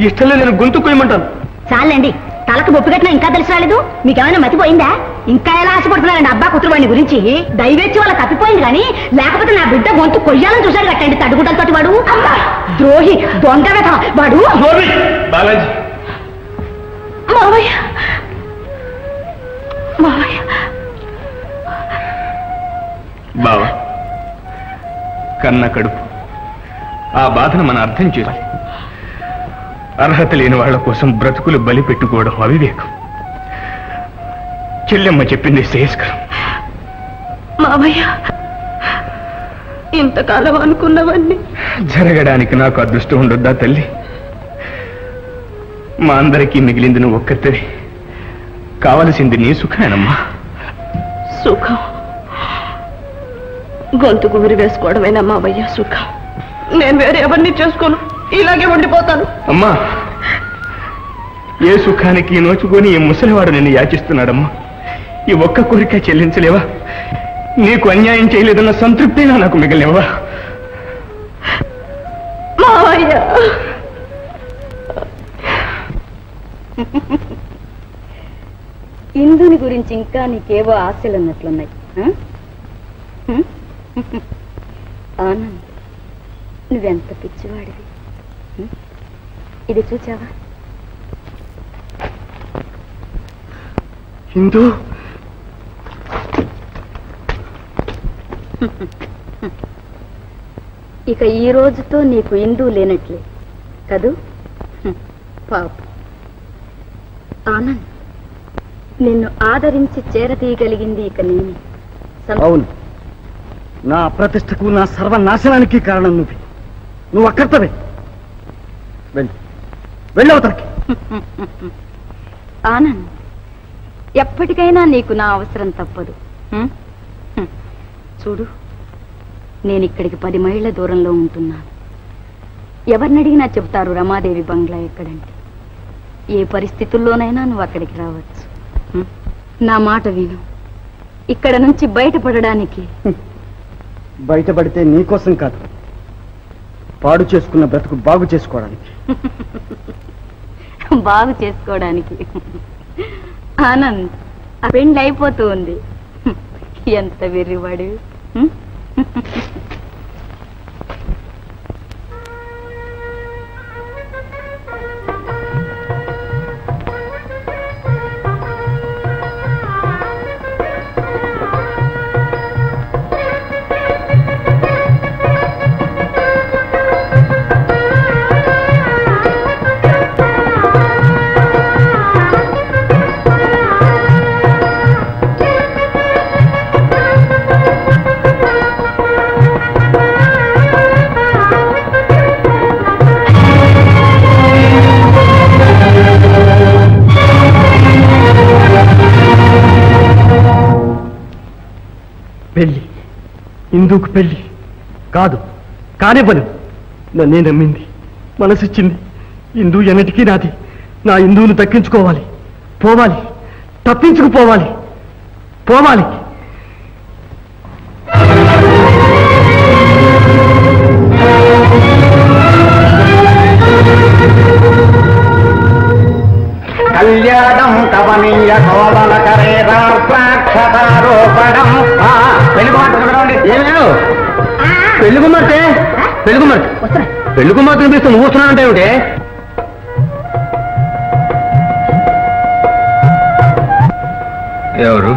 ఇష్టంలో నేను గొంతు కొయ్యమంటాను. చాలండి, తలకు బొప్పు కట్టినా ఇంకా తెలిసి రాలేదు. మీకేమైనా మతిపోయిందా? ఇంకా ఎలా ఆశపడుతున్నారండి అబ్బా కూతురు వాడిని గురించి? దయవేచ్చి వాళ్ళ తప్పిపోయింది కానీ లేకపోతే నా బిడ్డ గొంతు కొయ్యాలని చూశాడు కట్టండి తడుగుటలతోటి వాడు. ద్రోహి, దొంగ వెధ వాడు. బాలాజీ, మావయ్య మావయ్య బావా, కన్న కడుపు ఆ బాధను మనం అర్థం చేయాలి. అర్హత లేని వాళ్ల కోసం బ్రతుకులు బలి పెట్టుకోవడం అవివేకం. చెల్లెమ్మ చెప్పింది శ్రేయస్కరం. మావయ్య, ఇంతకాలం అనుకున్నవన్నీ జరగడానికి నాకు అదృష్టం ఉండొద్దా తల్లి? మా అందరికీ మిగిలింది నువ్వు ఒక్కతే. కావలసింది నీ సుఖమేనమ్మా. సుఖం గొంతుకు ఉరి వేసుకోవడమేనా మావయ్య సుఖం? నేను వేరే ఎవరిని చేసుకోను, ఇలాగే ఉండిపోతాను. అమ్మా, ఏ సుఖానికి నోచుకొని ఈ ముసలివాడు నిన్ను యాచిస్తున్నాడమ్మా. ఈ ఒక్క కోరిక చెల్లించలేవా? నీకు అన్యాయం చేయలేదన్న సంతృప్తిగా నాకు మిగిలినవా? మావయ్య, ఇందుని గురించి ఇంకా నీకేవో ఆశలు అన్నట్లున్నాయి. ఆనంద్, నువ్వెంత పిచ్చివాడివి. ఇది చూచావా? హిందూ ఇక ఈ రోజుతో నీకు ఇందు లేనట్లే కదూ? పాప ఆనంద్, నిన్ను ఆదరించి చేరతీయగలిగింది ఇక నేనే. అవును, నా ప్రతిష్టకు నా సర్వనాశనానికి కారణం నువ్వు అక్కర్తవే. వెళ్ళవతలకి. ఆనంద్, ఎప్పటికైనా నీకు నా అవసరం తప్పదు. చూడు, నేను ఇక్కడికి 10 మైళ్ళ దూరంలో ఉంటున్నాను. ఎవరిని అడిగినా చెప్తారు రమాదేవి బంగ్లా ఎక్కడంటే. ఏ పరిస్థితుల్లోనైనా నువ్వు అక్కడికి రావచ్చు. నా మాట విను. ఇక్కడ నుంచి బయటపడడానికి. బయటపడితే నీకోసం కాదు, పాడు చేసుకున్న బ్రతుకు బాగు చేసుకోవడానికి. బాగు చేసుకోవడానికి. ఆనంద్, ఆ పెండ్లి అయిపోతూ ఉంది. ఎంత వెర్రివాడు. పెళ్లి, ఇందుకు పెళ్లి కాదు, కానివ్వను. నన్నే నమ్మింది, మనసిచ్చింది. ఇందు ఎన్నటికీ నాది. నా ఇందువును దక్కించుకోవాలి. పోవాలి, తప్పించుకుపోవాలి, పోవాలి. కళ్యాణం కవనీయ కోమలకరేరాక్షతారోపణం. పెళ్లి కుమార్తె ఏమేవు పెళ్లి కుమార్తె పెళ్లి కుమార్తె పెళ్లి కుమార్తె అనిపిస్తూ నువ్వు వస్తున్నానంటే ఏమిటి? ఎవరు?